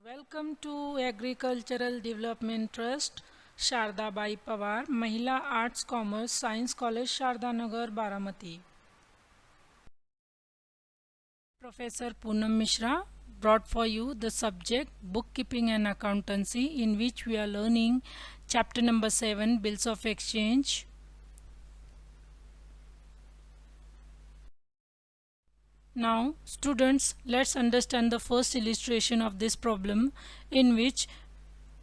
Welcome to Agricultural Development Trust, Sharda Bai Pawar, Mahila Arts Commerce Science College, Sharda Nagar, Baramati. Professor Poonam Mishra brought for you the subject Bookkeeping and Accountancy, in which we are learning chapter number 7, Bills of Exchange. Now, students, let's understand the first illustration of this problem, in which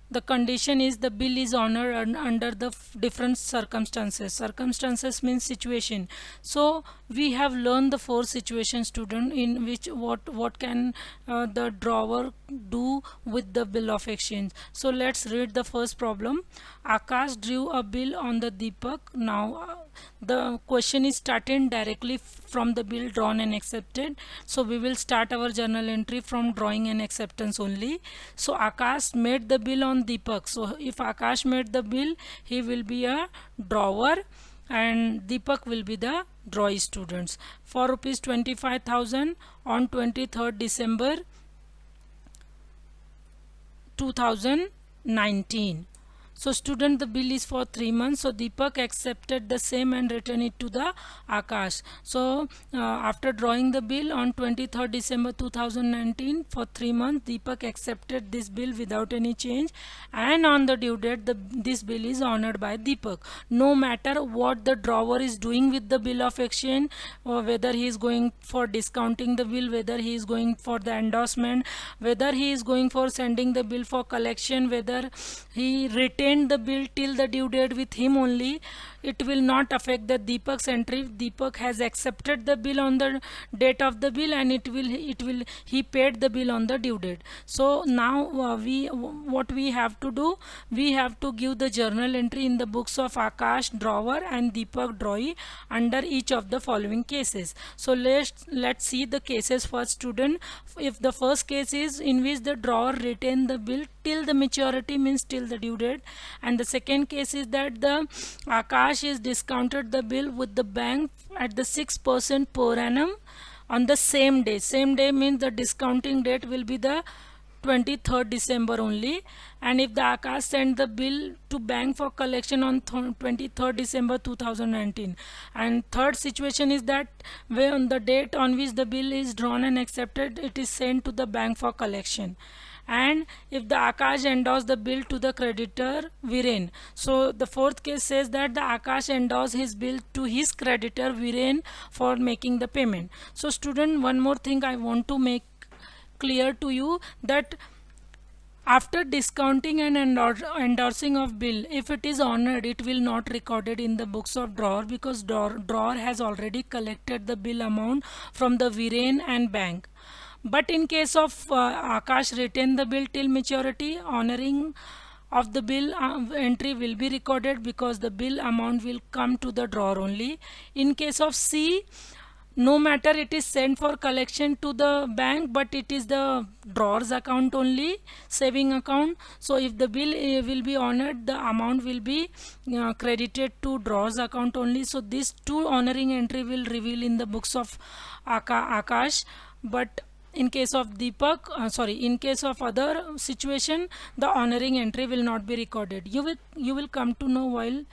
the condition is the bill is honored under the different circumstances means situation. So we have learned the four situations, student, in which what can the drawer do with the bill of exchange. So let's read the first problem. Akash drew a bill on the Deepak. Now the question is started directly from the bill drawn and accepted. So we will start our journal entry from drawing and acceptance only. So Akash made the bill on Deepak. So if Akash made the bill, he will be a drawer and Deepak will be the drawee, students. For rupees 25,000 on 23rd December 2019. So student, the bill is for 3 months. So Deepak accepted the same and returned it to the Akash. So after drawing the bill on 23rd December 2019 for 3 months, Deepak accepted this bill without any change, and on the due date this bill is honored by Deepak. No matter what the drawer is doing with the bill of exchange, or whether he is going for discounting the bill, whether he is going for the endorsement, whether he is going for sending the bill for collection, whether he retained the bill till the due date with him only, it will not affect the Deepak's entry. Deepak has accepted the bill on the date of the bill, and he paid the bill on the due date. So now what we have to do, we have to give the journal entry in the books of Akash drawer and Deepak drawee under each of the following cases. So let's see the cases for student. If the first case is in which the drawer retained the bill till the maturity, means till the due date, and the second case is that the Akash is discounted the bill with the bank at the 6% per annum on the same day. Same day means the discounting date will be the 23rd December only, and if the Akash sent the bill to bank for collection on 23rd December 2019, and third situation is that when the date on which the bill is drawn and accepted, it is sent to the bank for collection, and if the Akash endorsed the bill to the creditor Viren. So the fourth case says that the Akash endorsed his bill to his creditor Viren for making the payment. So student, one more thing I want to make clear to you, that after discounting and endorsing of bill, if it is honored, it will not recorded in the books of drawer, because drawer has already collected the bill amount from the Viren and bank. But in case of Akash retain the bill till maturity, honoring of the bill entry will be recorded, because the bill amount will come to the drawer only. In case of C, no matter it is sent for collection to the bank, but it is the drawer's account only, saving account. So if the bill will be honored, the amount will be credited to drawer's account only. So these two honoring entry will reveal in the books of Akash, but in case of in case of other situation, the honoring entry will not be recorded. You will come to know while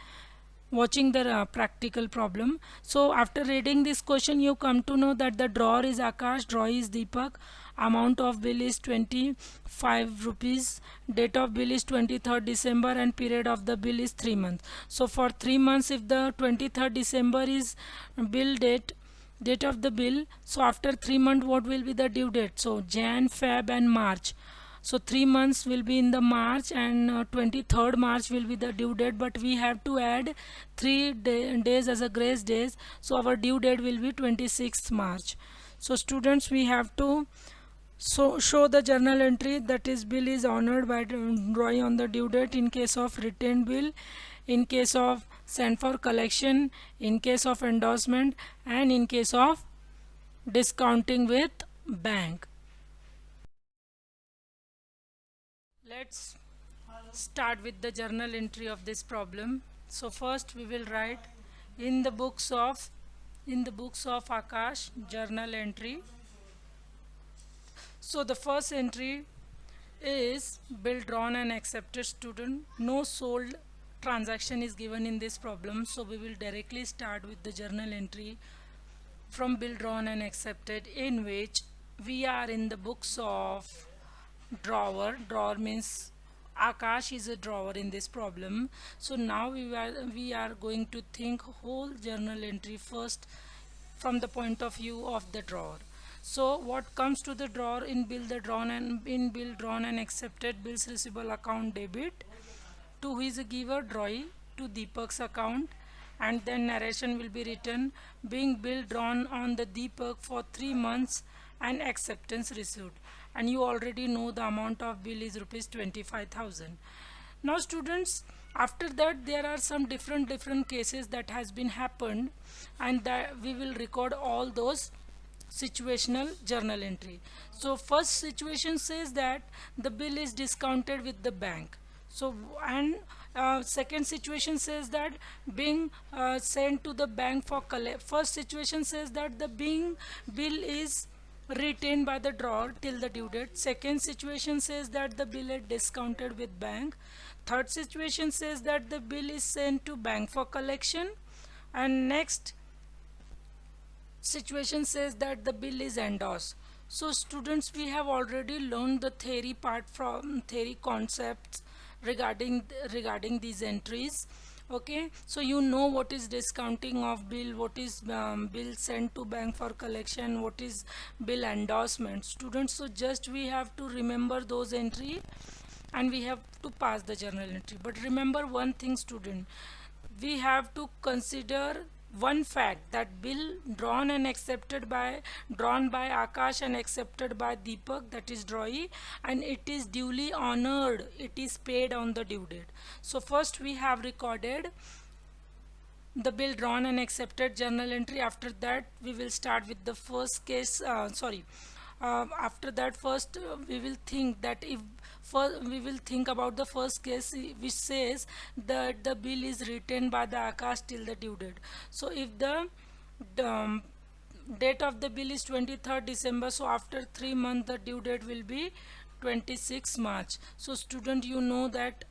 watching the practical problem. So after reading this question, you come to know that the drawer is Akash, drawee is Deepak, amount of bill is 25 rupees, date of bill is 23rd December, and period of the bill is 3 months. So for 3 months, if the 23rd December is bill date of the bill, so after 3 months what will be the due date? So Jan, Feb and March. So 3 months will be in the March, and 23rd March will be the due date, but we have to add 3 days as a grace days. So our due date will be 26th March. So students, we have to show the journal entry, that is bill is honored by drawing on the due date in case of retained bill, in case of sent for collection, in case of endorsement, and in case of discounting with bank. Let's start with the journal entry of this problem. So first we will write in the books of Akash journal entry. So the first entry is bill drawn and accepted. Student, no sold transaction is given in this problem, so we will directly start with the journal entry from bill drawn and accepted, in which we are in the books of drawer means Akash is a drawer in this problem. So now we are going to think whole journal entry first from the point of view of the drawer. So what comes to the drawer in bill drawn and accepted, bills receivable account debit to his giver drawee to Deepak's account, and then narration will be written, being bill drawn on the Deepak for 3 months and acceptance received, and you already know the amount of bill is rupees 25,000. Now students, after that there are some different cases that has been happened, and that we will record all those situational journal entry. So first situation says that the bill is discounted with the bank. So and second situation says that being sent to the bank for collect. First situation says that the being bill is retained by the drawer till the due date. Second situation says that the bill is discounted with bank. Third situation says that the bill is sent to bank for collection, and next situation says that the bill is endorsed. So students, we have already learned the theory part from theory concepts regarding these entries. Okay, so you know what is discounting of bill, what is bill sent to bank for collection, what is bill endorsement, students. So just we have to remember those entry and we have to pass the journal entry. But remember one thing student, we have to consider one fact, that bill drawn by Akash and accepted by Deepak, that is drawee, and it is duly honored, it is paid on the due date. So first we have recorded the bill drawn and accepted journal entry. After that we will start with the first case, after that first we will think that if first we will think about the first case which says that the bill is retained by the Akash till the due date. So if the date of the bill is 23rd December, so after 3 months the due date will be 26 March. So student, you know that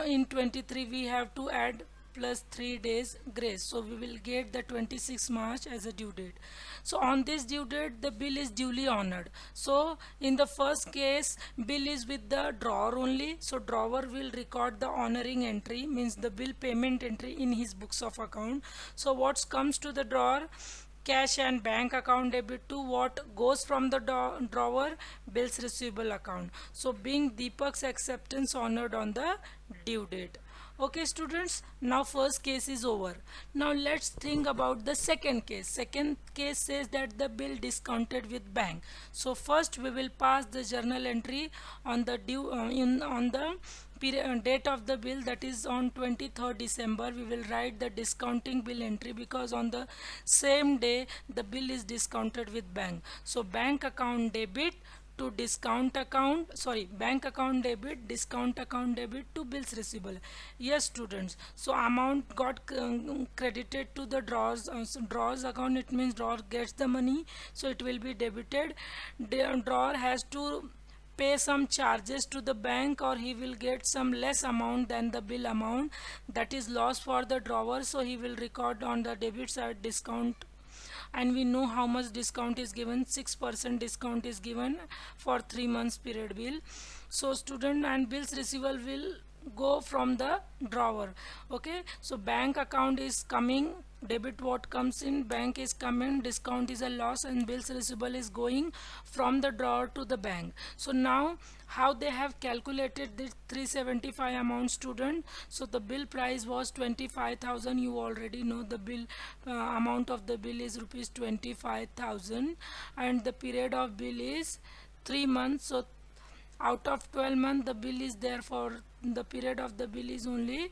in 23 we have to add plus 3 days grace, so we will get the 26 March as a due date. So on this due date the bill is duly honored. So in the first case bill is with the drawer only, so drawer will record the honoring entry, means the bill payment entry in his books of account. So what comes to the drawer, cash and bank account debit to what goes from the drawer, bills receivable account. So being Deepak's acceptance honored on the due date. Okay students, now first case is over. Now let's think about the second case. Second case says that the bill discounted with bank. So first we will pass the journal entry on the due on the date of the bill, that is on 23rd December. We will write the discounting bill entry because on the same day the bill is discounted with bank. So bank account debit to discount account, bank account debit, discount account debit to bills receivable. Yes students, so amount got credited to the drawers account, it means drawer gets the money, so it will be debited. Drawer has to pay some charges to the bank, or he will get some less amount than the bill amount, that is loss for the drawer, so he will record on the debit side discount. And we know how much discount is given, 6% discount is given for 3 months period bill. So student, and bills receivable will go from the drawer. Okay, so bank account is coming, debit what comes in, bank is coming, discount is a loss, and bills receivable is going from the drawer to the bank. So now how they have calculated this 375 amount student. So the bill price was 25,000, you already know the bill amount of the bill is rupees 25,000, and the period of bill is 3 months. So out of 12 months the bill is there, for the period of the bill is only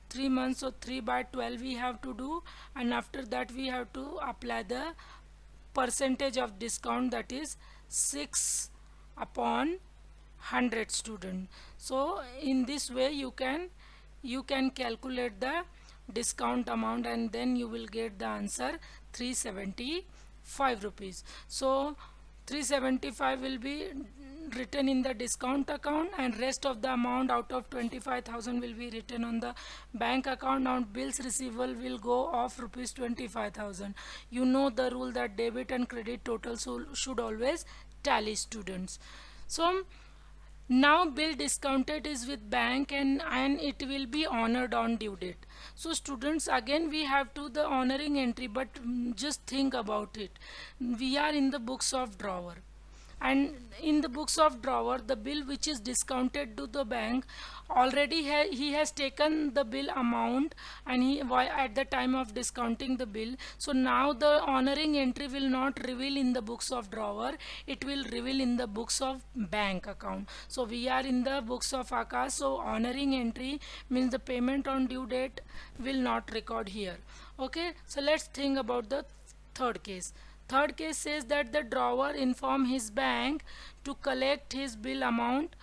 3 months, so 3 by 12 we have to do, and after that we have to apply the percentage of discount, that is 6 upon 100 student. So in this way you can calculate the discount amount, and then you will get the answer 375 rupees. So 375 will be written in the discount account, and rest of the amount out of 25,000 will be written on the bank account. Now bills receivable will go off rupees 25,000. You know the rule that debit and credit totals should always tally, students. So now bill discounted is with bank, and it will be honored on due date. So students, again we have to the honoring entry, but just think about it. We are in the books of drawer, and in the books of drawer, the bill which is discounted to the bank, already he has taken the bill amount, and at the time of discounting the bill. So now the honoring entry will not reveal in the books of drawer, it will reveal in the books of bank account. So we are in the books of Akash, so honoring entry means the payment on due date will not record here. Okay, so let's think about the third case. Third case says that the drawer inform his bank to collect his bill amount.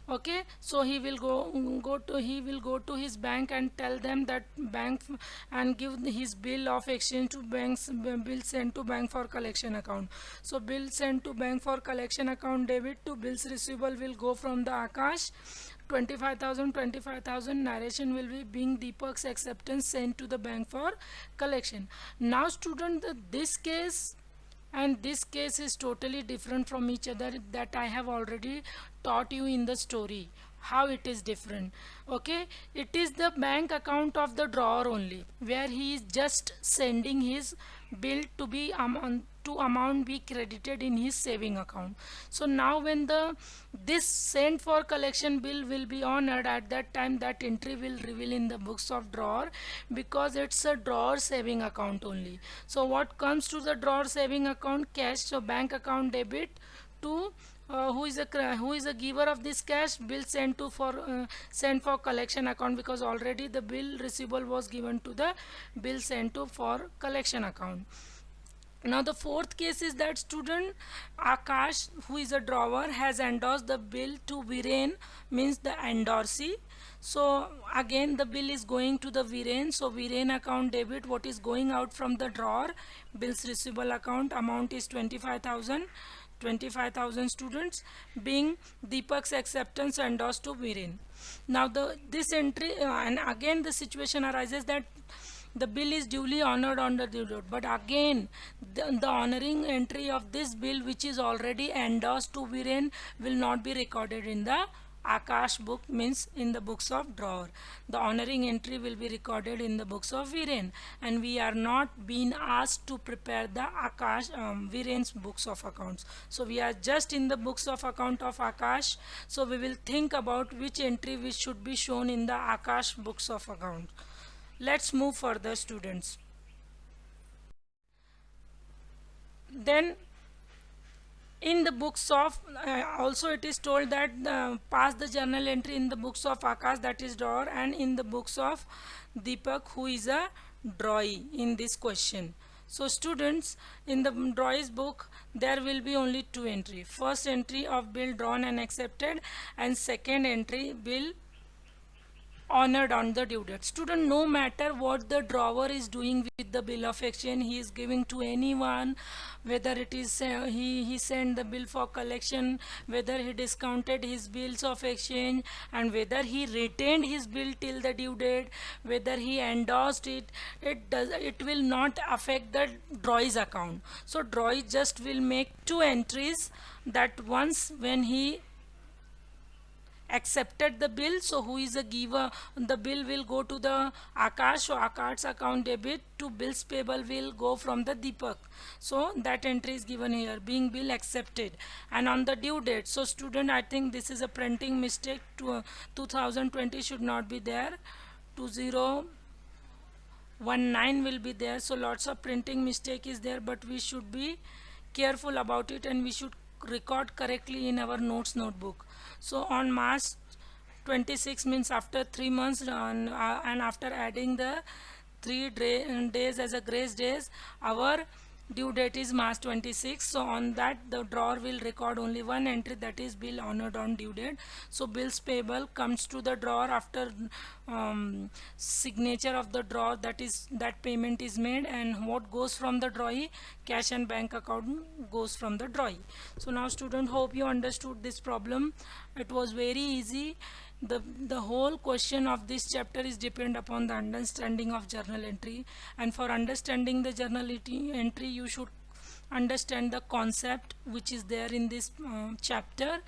Okay, so he will go to his bank and tell them that bank, and give his bill of exchange to banks, bill sent to bank for collection account. So bill sent to bank for collection account debit to bills receivable will go from the Akash. 25,000 narration will be being Deepak's acceptance sent to the bank for collection. Now student, this case and this case is totally different from each other, that I have already taught you in the story how it is different. Okay, it is the bank account of the drawer only, where he is just sending his bill to be amount be credited in his saving account. So now when this sent for collection bill will be honored, at that time that entry will reveal in the books of drawer, because it's a drawer saving account only. So what comes to the drawer saving account? Cash. So bank account debit to who is a giver of this cash? Bill sent for collection account, because already the bill receivable was given to the bill sent to for collection account. Now the fourth case is that student Akash, who is a drawer, has endorsed the bill to Viren, means the endorsee. So again the bill is going to the Viren. So Viren account debit, what is going out from the drawer, bills receivable account, amount is 25,000 students, being Deepak's acceptance endorsed to Viren. Now this entry, and again the situation arises that the bill is duly honored on the due date, but again the honoring entry of this bill, which is already endorsed to Viren, will not be recorded in the Akash book, means in the books of drawer. The honoring entry will be recorded in the books of Viren, and we are not being asked to prepare the Akash Viren's books of accounts. So we are just in the books of account of Akash. So we will think about which entry which should be shown in the Akash books of account. Let's move further, students. Then in the books of also it is told that pass the journal entry in the books of Akash, that is drawer, and in the books of Deepak, who is a drawee in this question. So students, in the drawee's book there will be only two entries. First entry of bill drawn and accepted, and second entry bill honored on the due date. Student, no matter what the drawer is doing with the bill of exchange, he is giving to anyone, whether it is he sent the bill for collection, whether he discounted his bills of exchange, and whether he retained his bill till the due date, whether he endorsed it, it will not affect the drawee's account. So drawee just will make two entries, that once when he accepted the bill, so who is a giver, the bill will go to the Akash, so Akash's account debit to bills payable will go from the Deepak. So that entry is given here, being bill accepted, and on the due date. So student, I think this is a printing mistake. 2020 should not be there, 2019 will be there. So lots of printing mistake is there, but we should be careful about it, and we should record correctly in our notes notebook. So on March 26 means after 3 months, and after adding the 3 days as a grace days, our due date is March 26. So on that the drawer will record only one entry, that is bill honored on due date. So bills payable comes to the drawer after signature of the drawer, that is that payment is made, and what goes from the drawee, cash and bank account goes from the drawee. So now student, hope you understood this problem. It was very easy. The whole question of this chapter is depend upon the understanding of journal entry, and for understanding the journal entry you should understand the concept which is there in this chapter,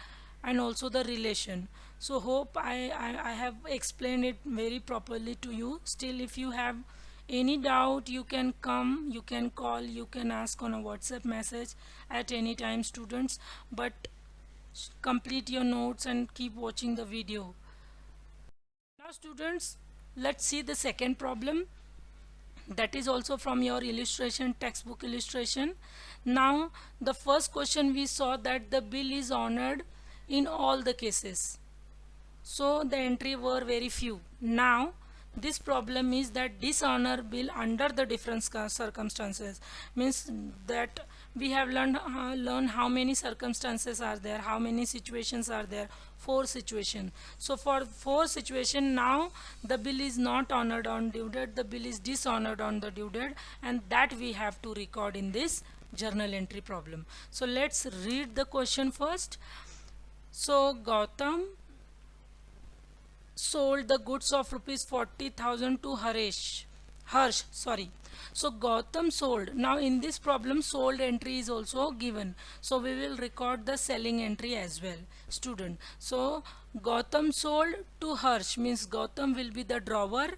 and also the relation. So hope I have explained it very properly to you. Still, if you have any doubt, you can come, you can call, you can ask on a WhatsApp message at any time, students. But complete your notes and keep watching the video. Now students, let's see the second problem, that is also from your illustration textbook illustration. Now the first question we saw that the bill is honored in all the cases, so the entry were very few. Now this problem is that dishonor bill under the different circumstances, means that we have learned how many circumstances are there, how many situations are there, 4 situations. So for 4 situation, now the bill is not honored on due date, the bill is dishonored on the due date, and that we have to record in this journal entry problem. So let's read the question first. So Gautam sold the goods of rupees 40,000 to Harsh. So Gautam sold. Now in this problem sold entry is also given. So we will record the selling entry as well, student. So Gautam sold to Harsh, means Gautam will be the drawer,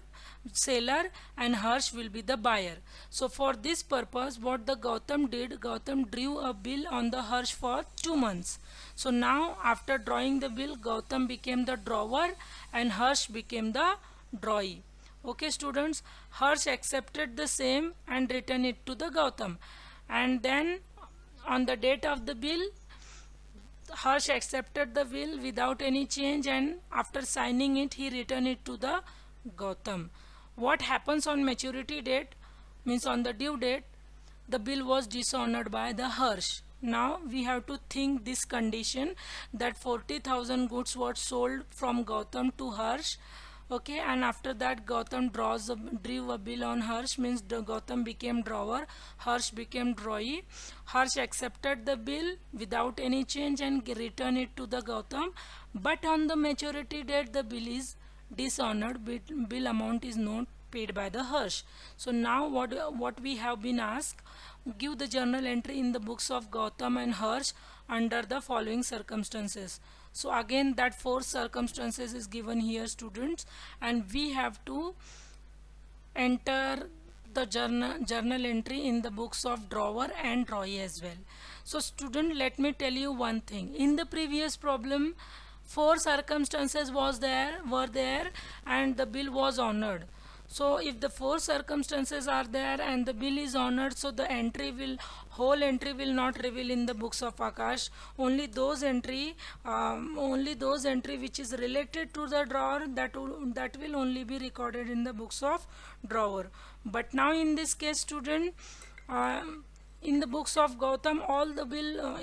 seller, and Harsh will be the buyer. So for this purpose what the Gautam did, Gautam drew a bill on the Harsh for 2 months. So now after drawing the bill, Gautam became the drawer and Harsh became the drawee. Okay students, Harsh accepted the same and returned it to the Gautam, and then on the date of the bill Harsh accepted the bill without any change, and after signing it he returned it to the Gautam. What happens on maturity date, means on the due date, the bill was dishonored by the Harsh. Now we have to think this condition that 40,000 goods were sold from Gautam to Harsh. Okay, and after that Gautam drew a bill on Harsh, means the Gautam became drawer, Harsh became drawee. Harsh accepted the bill without any change and returned it to the Gautam, but on the maturity date the bill is dishonored, bill amount is not paid by the Harsh. So now what we have been asked, give the journal entry in the books of Gautam and Harsh under the following circumstances. So again that 4 circumstances is given here, students, and we have to enter the journal entry in the books of drawer and drawee as well. So student, let me tell you one thing. In the previous problem 4 circumstances were there and the bill was honored. So if the 4 circumstances are there and the bill is honored, so the whole entry will not reveal in the books of Akash. Only those entry which is related to the drawer, that will only be recorded in the books of drawer. But now in this case, student, in the books of Gautam,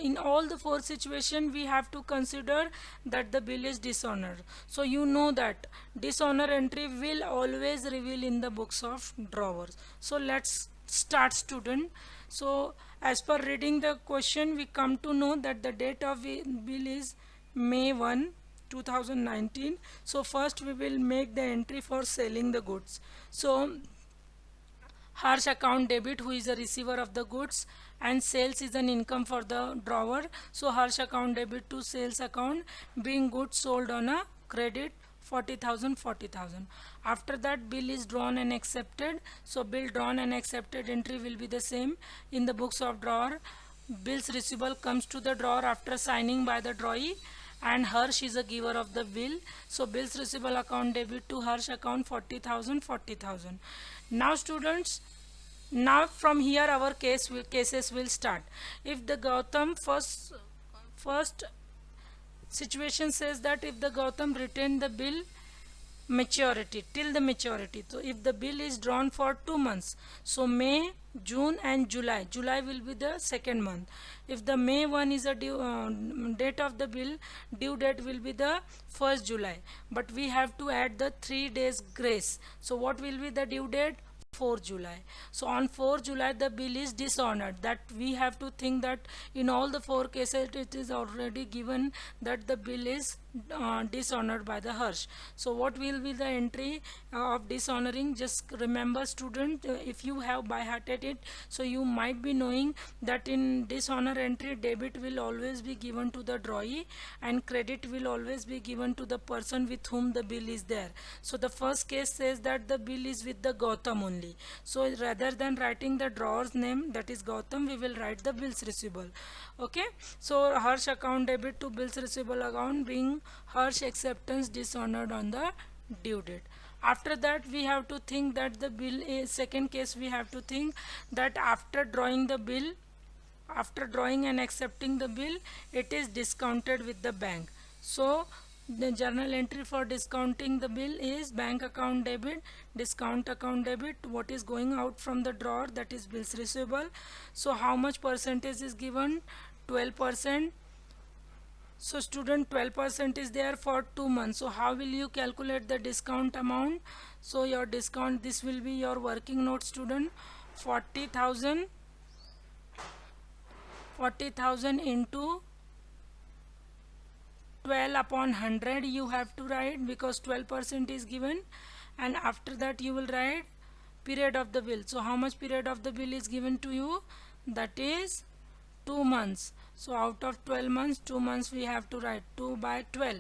in all the 4 situations we have to consider that the bill is dishonored. So you know that dishonor entry will always reveal in the books of drawers. So let's start, student. So as per reading the question, we come to know that the date of bill is May 1, 2019. So first we will make the entry for selling the goods. So Harsh account debit, who is the receiver of the goods, and sales is an income for the drawer. So Harsh account debit to sales account, being goods sold on a credit 40,000. After that bill is drawn and accepted. So bill drawn and accepted entry will be the same in the books of drawer. Bills receivable comes to the drawer after signing by the drawee, and Harsh is a giver of the bill. So bills receivable account debit to Harsh account 40,000. Now students, now from here our cases will start. If the Gautam first situation says that if the Gautam retained the bill maturity till the maturity, so if the bill is drawn for 2 months, so May June and July. July will be the second month. If the May one is a date of the bill, due date will be the 1st July. But we have to add the 3 days grace. So what will be the due date? 4 July. So on 4 July the bill is dishonored. That we have to think that in all the 4 cases it is already given that the bill is dishonored by the Harsh. So what will be the entry of dishonoring? Just remember student, if you have by hearted it, so you might be knowing that in dishonor entry debit will always be given to the drawee and credit will always be given to the person with whom the bill is there. So the first case says that the bill is with the Gautam only. So rather than writing the drawer's name, that is Gautam, we will write the bills receivable. Okay, so Harsh account debit to bills receivable account being Harsh acceptance dishonored on the due date. After that we have to think that the bill is, second case we have to think that after drawing the bill, after drawing and accepting the bill, it is discounted with the bank. So the journal entry for discounting the bill is bank account debit, discount account debit, what is going out from the drawer, that is bills receivable. So how much percentage is given? 12%. So student, 12% is there for 2 months. So how will you calculate the discount amount? So your discount, this will be your working note student, 40,000 into 12 upon 100 you have to write, because 12% is given, and after that you will write period of the bill. So how much period of the bill is given to you? That is 2 months. So out of 12 months, 2 months we have to write 2 by 12.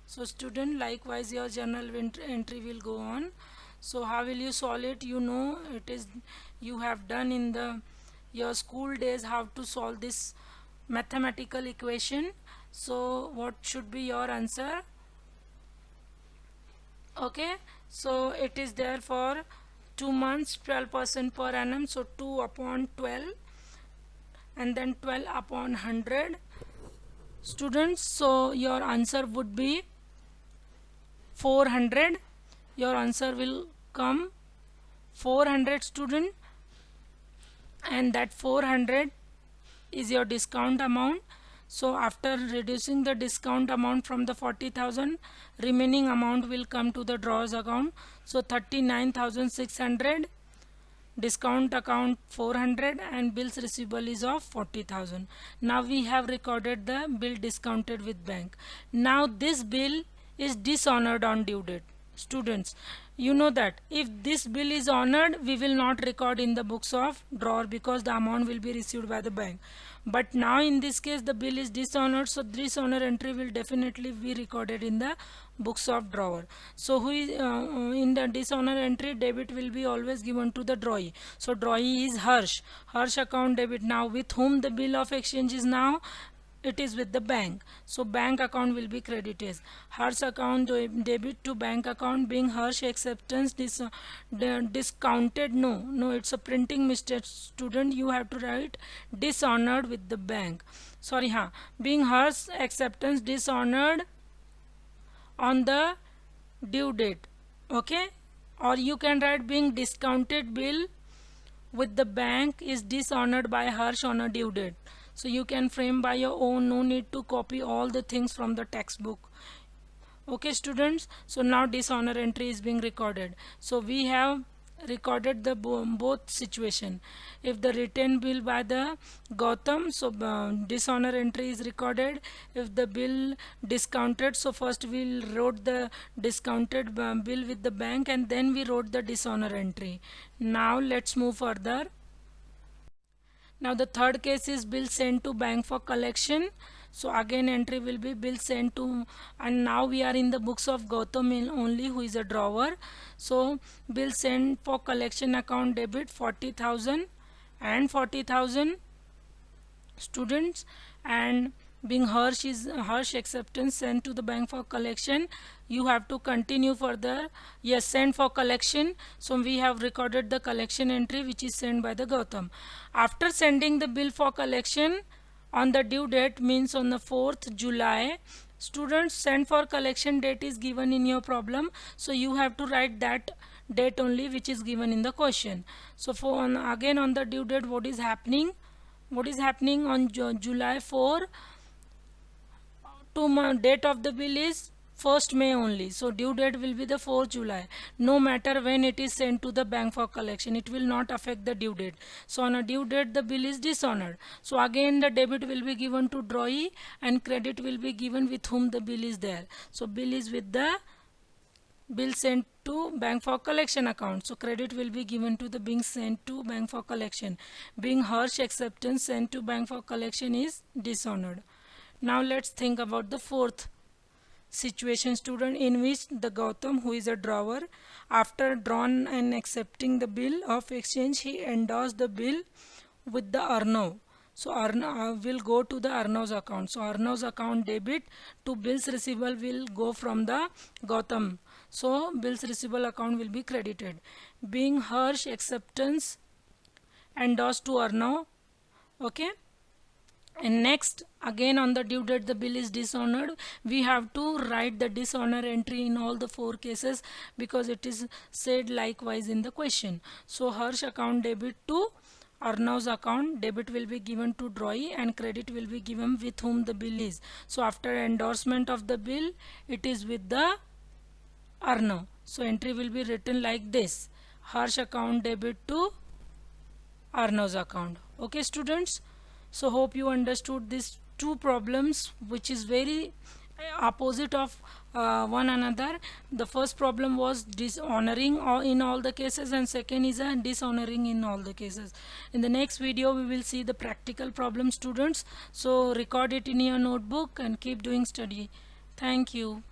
So student, likewise your journal entry will go on. So how will you solve it? You know it is, you have done in the your school days how to solve this mathematical equation. So what should be your answer? Okay, so it is there for 2 months, 12% per annum, so 2 upon 12 and then 12 upon 100 students. So your answer would be 400. Your answer will come 400 student, and that 400 is your discount amount. So after reducing the discount amount from the 40,000, remaining amount will come to the drawers account. So 39,600, discount account 400, and bills receivable is of 40,000. Now we have recorded the bill discounted with bank. Now this bill is dishonored on due date. Students, you know that if this bill is honored, we will not record in the books of drawer because the amount will be received by the bank. But now in this case the bill is dishonored, so dishonor entry will definitely be recorded in the books of drawer. So who is in the dishonor entry, debit will be always given to the drawee. So drawee is Harsh. Harsh account debit. Now with whom the bill of exchange is now? It is with the bank. So bank account will be credited. Harsh account debit to bank account being Harsh acceptance discounted. No, it's a printing mistake student. You have to write dishonored with the bank. Sorry, being Harsh acceptance dishonored on the due date. Okay, or you can write being discounted bill with the bank is dishonored by Harsh on a due date. So you can frame by your own, no need to copy all the things from the textbook. Okay students, so now dishonor entry is being recorded. So we have recorded the both situation. If the written bill by the Gautam, so dishonor entry is recorded. If the bill discounted, so first we wrote the discounted bill with the bank and then we wrote the dishonor entry. Now let's move further. Now the third case is bill sent to bank for collection. So again entry will be bill sent to, and now we are in the books of Gautam only, who is a drawer. So bill sent for collection account debit 40,000 and 40,000 students, and being Harsh acceptance sent to the bank for collection. You have to continue further. Yes, sent for collection. So we have recorded the collection entry which is sent by the Gautam. After sending the bill for collection on the due date, means on the 4th July, students, sent for collection date is given in your problem. So you have to write that date only which is given in the question. So for again on the due date, what is happening? What is happening on July 4? Date of the bill is 1st May only, so due date will be the 4th July. No matter when it is sent to the bank for collection, it will not affect the due date. So on a due date the bill is dishonored, so again the debit will be given to drawee and credit will be given with whom the bill is there. So bill is with the bill sent to bank for collection account, so credit will be given to the being sent to bank for collection. Being Harsh acceptance sent to bank for collection is dishonored. Now let's think about the fourth situation, student, in which the Gautam, who is a drawer, after drawn and accepting the bill of exchange, he endorsed the bill with the Arnav. So Arnav will go to the Arnav's account. So Arnav's account debit to bills receivable will go from the Gautam. So bills receivable account will be credited. Being Harsh acceptance endorsed to Arnav. Okay. And next, again on the due date the bill is dishonored, we have to write the dishonor entry in all the 4 cases because it is said likewise in the question. So Harsh account debit to Arnav's account, debit will be given to drawee and credit will be given with whom the bill is. So after endorsement of the bill, it is with the Arnav. So entry will be written like this: Harsh account debit to Arnav's account. Okay students, so hope you understood these two problems which is very opposite of one another. The first problem was dishonoring in all the cases and second is a dishonoring in all the cases. In the next video we will see the practical problem, students. So record it in your notebook and keep doing study. Thank you.